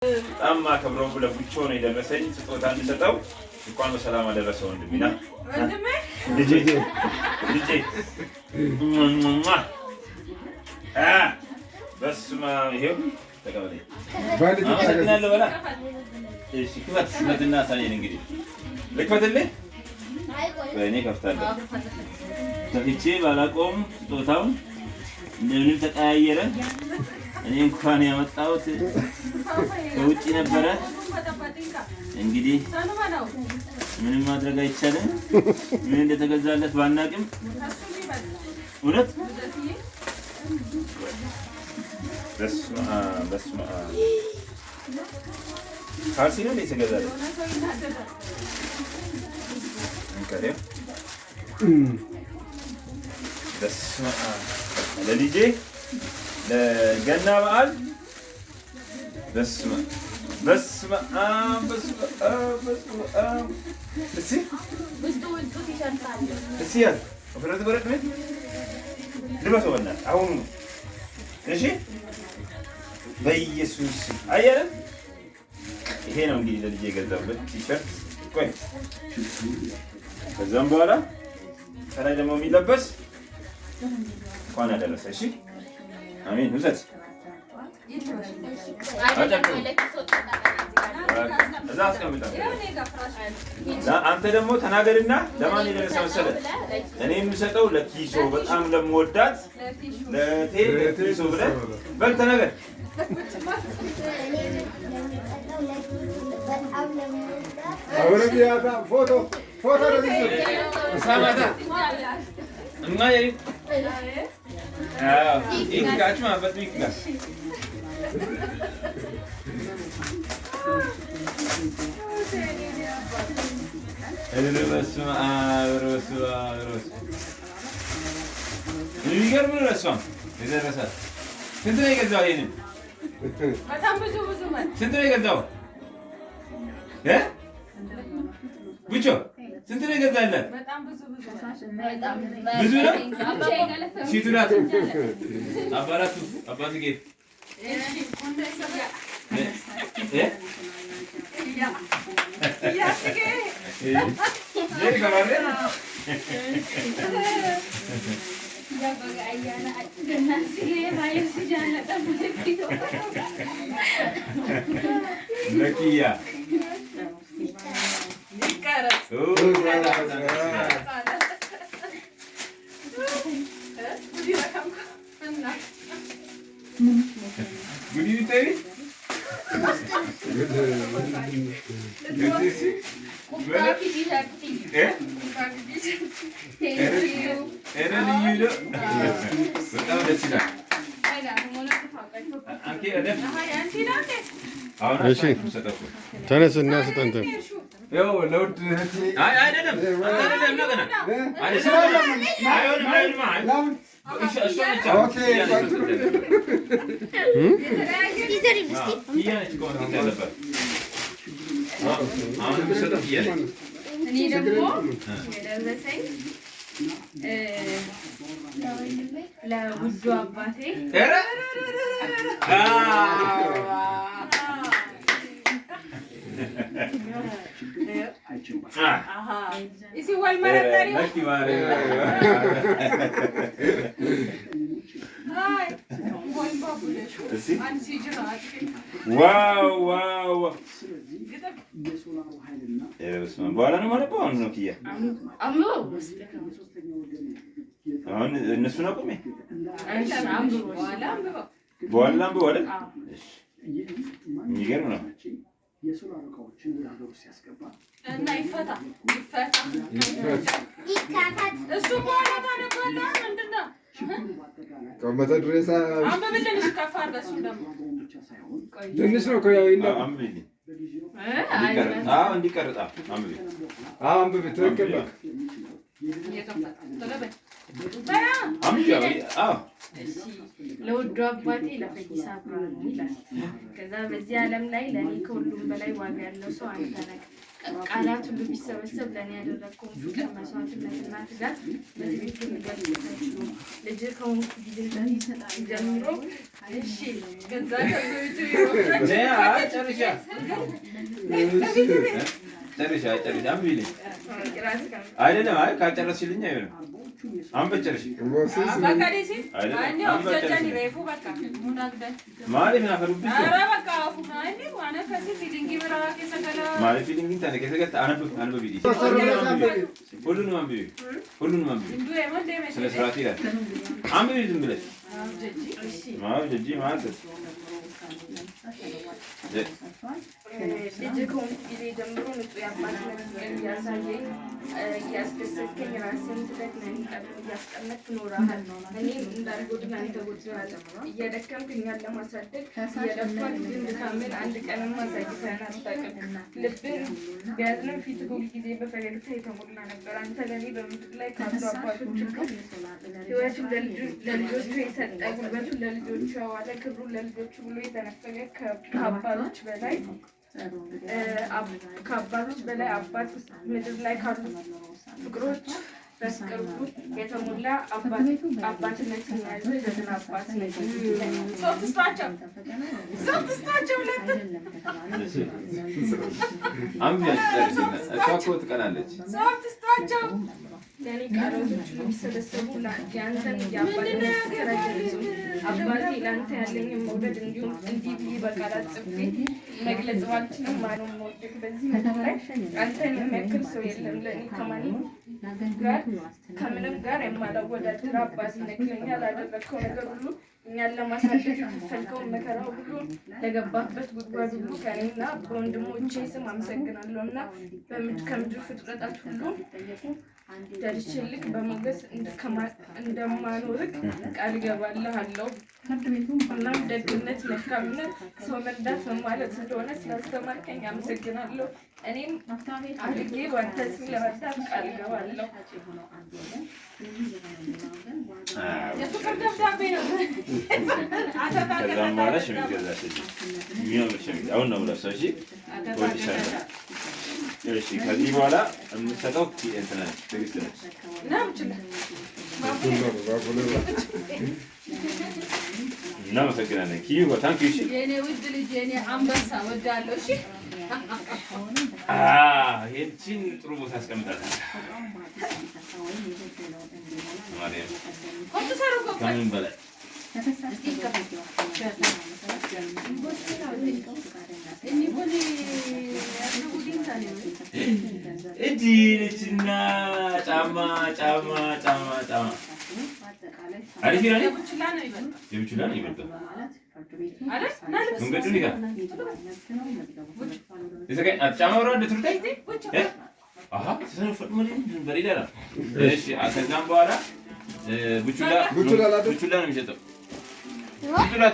በጣም አከብረው ለቡቾ ነው የደረሰኝ ስጦታ እንድሰጠው እንኳን በሰላም አደረሰው ወንድሜና ልጄ በስመ አብ ይሄው ተቀበለኝ ባንተ በላ እሺ ክፈት ስመትና ሳይን እንግዲህ ልክፈትልህ በእኔ ከፍታለሁ ከፍቼ ባላቆም ስጦታውን እንደምንም ተቀያየረ እኔ እንኳን ያመጣሁት ከውጪ ነበረ እንግዲህ ምንም ማድረግ አይቻልም ምን እንደተገዛለት ባናቅም እውነት በስመ አብ ካልሲ ነው የተገዛለት እንከሪያ በስመ አብ ለልጄ ለገና በዓል በስመ አብ እስኪ ያዝ ወፍረት በረድ ቤት ልበሰው በእናትህ አሁኑ ነው እሺ በኢየሱስ አየህ ይሄ ነው እንግዲህ ለልጄ የገዛሁበት ቲሸርት ቆይ ከዛም በኋላ ከላይ ደግሞ የሚለበስ እንኳን አደረሰ እሺ አሜን ውሰድ እዛ አስቀምጣለሁ አንተ ደግሞ ተናገርና ለማን የደረሰ መሰለህ እኔ የምሰጠው ለኪሶ በጣም ለምወዳት ለኪሶ ብለህ በል ተናገር አውረዲያታ ፎቶ ሳማታ እማዬ ይጋችሁ ማለት ይጋች በስመ አብ የሚገርም ነው ለእሷም የደረሳት ስንት ነው የገዛው ይሄንን በጣም ብዙ ስንት ነው የገዛው ብቻ ስንት ነው የገዛላት ብዙ ነው ሺቱ ናት አባላቱ አባቱ ጌት ለኪያ ጉዲ ቢታይ በጣም ደስ ይላል እሺ ተነስና ስጠንተ ያው ለውድ አይደለም ነገና እኔ ደግሞ የደረሰኝ ለውዱ አባቴ ዋው በኋላ ነው ማለት ነው ነው ኪያ አሁን እነሱን አቁሜ በኋላ አንብበው አይደል የሚገርም ነው የሶላር እቃዎችን ወደ ሀገር ውስጥ ያስገባ እና ይፈታ እሱ በኋላ ታነባለህ ምንድነው ቀመተ ድሬሳ አንብብልን እስከፋ አድርገህ ደግሞ ትንሽ ነው እኮ ያው አንብብልኝ እንዲቀርጣ አንብብ ትክክል ነው ለውዱ አባቴ ለፈይሳ ብርሃኑ ይላል። ከዛ በዚህ ዓለም ላይ ለኔ ከሁሉም በላይ ዋጋ ያለው ሰው አንተ ነህ። ቃላት ሁሉ ቢሰበሰብ ለእኔ ያደረግከውን ፍቅር፣ መስዋዕትነትና ትጋት በዚህ ቤት ልገልጽ አይችሉም። ልጅ ከሆንኩ ጊዜ ጀምሮ እሺ ገዛ ጨርሻ አምቢልኝ አይደለም። አይ ካልጨረስሽልኝ አይሆንም። አንበጨርሽ ማለት ምን አፈሩብሽ ማለት ፊሊንግ እንትን ከሰገት አንብብ ቢዲ ሁሉንም አንብቢ ስለ ስርዓት ይላል። አንብቢ ዝም ብለሽ ጀጂ ማለት ልጅ ከሆንኩ ጊዜ ጀምሮ ንጹህ የአባትነት ፍቅር እያሳየኝ እያስደሰትከኝ ራስህን ትደክመህ ቀድሞ እያስቀመጥክ ኖረሃል። እኔም እንዳልጎድን አንተ ጎድተሃል። እየደከምክ እኛን ለማሳደግ እየለፋህ ግን ድካምን አንድ ቀንም አሳይተኸን አታውቅም። ልብን ቢያዝንም ፊትህ ሁልጊዜ በፈገግታ የተሞላ ነበር። አንተ ለእኔ በምድር ላይ ካሉ አባቶች ሕይወቱን ለልጆቹ የሰጠ ጉልበቱን ለልጆቹ ያዋለ ክብሩን ለልጆቹ ብሎ የተነፈገ ከአባቶች በላይ አባት ምድር ላይ ካሉ ፍቅሮች በፍቅር የተሞላ አባትነት የያዘ ጀግና አባት ነኝ። ሶፍት ስጣቸው ለእኔ ቃላቶች የሚሰበሰቡ የአንተን የአባትነት ፍቅር አይገልጹም። አባቴ ለአንተ ያለኝን መውደድ እንዲሁም እንዲህ ብዬ በቃላት ጽፌ መግለጽ ባልችልም ማነው መውደድ በዚህ ምድር ላይ አንተን የሚያክል ሰው የለም። ለእኔ ከምንም ጋር የማላወዳድር አባቴ ነህ። ለእኛ ላደረግከው ነገር ሁሉ እኛን ለማሳደግ የከፈልከውን መከራ ሁሉ ለገባበት ጉድጓድ ሁሉ ከእኔና በወንድሞቼ ስም አመሰግናለሁ እና ከምድር ፍጥረታት ሁሉ ደርሼልክ በሞገስ እንደማኖርክ ቃል እገባልሃለሁ። እናም ደግነት፣ መልካምነት፣ ሰው መርዳት ማለት እንደሆነ ስላስተማርከኝ አመሰግናለሁ። እኔም አድጌ በአንተ ስም ለመርዳት ቃል እገባለሁ። የፍቅር ደብዳቤ ነው። ከዛም በኋላ ሸሚዝ ገዛችልኝ። የሚያምር ሸሚዝ አሁን ነው የምለብሰው። እሺ እወድሻለሁ። እሺ ከዚህ በኋላ የምትሰጠው እንትን ትዕግስት ነች። እናመሰግናለን። ኪዩ ታንክ ዩ። እሺ የኔ ውድ ልጅ የኔ አንበሳ ወዳለሁ። እሺ ይህችን ጥሩ ቦታ አስቀምጣታለሁ። ከምን በላይ እጅና ጫማ አሪፍ ይላል። የቡችላ ነው ይበልጣል። መንገዱን ይጋ ጫማ ወራ እንደትሩታይ ሰነፈጥ በሌላ ነው። እሺ ከዛም በኋላ ቡችላ ነው የሚሰጠው። ቡችላ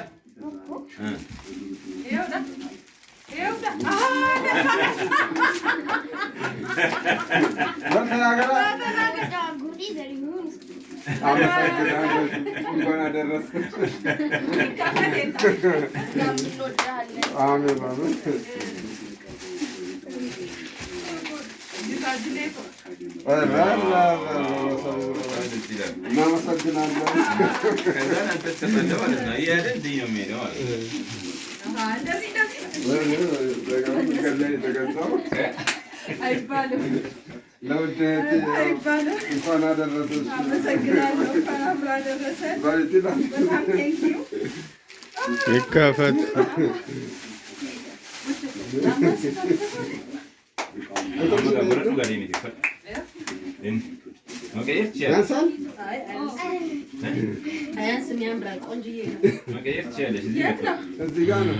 እንኳን አደረሰሽ። አመሰግናለሁ። እንኳን አብራ ደረሰን። ይከፈት አያንስም፣ ያምራል። ቆንጆዬ ነው። መቀየር ትችያለሽ። እዚህ ጋር ነው።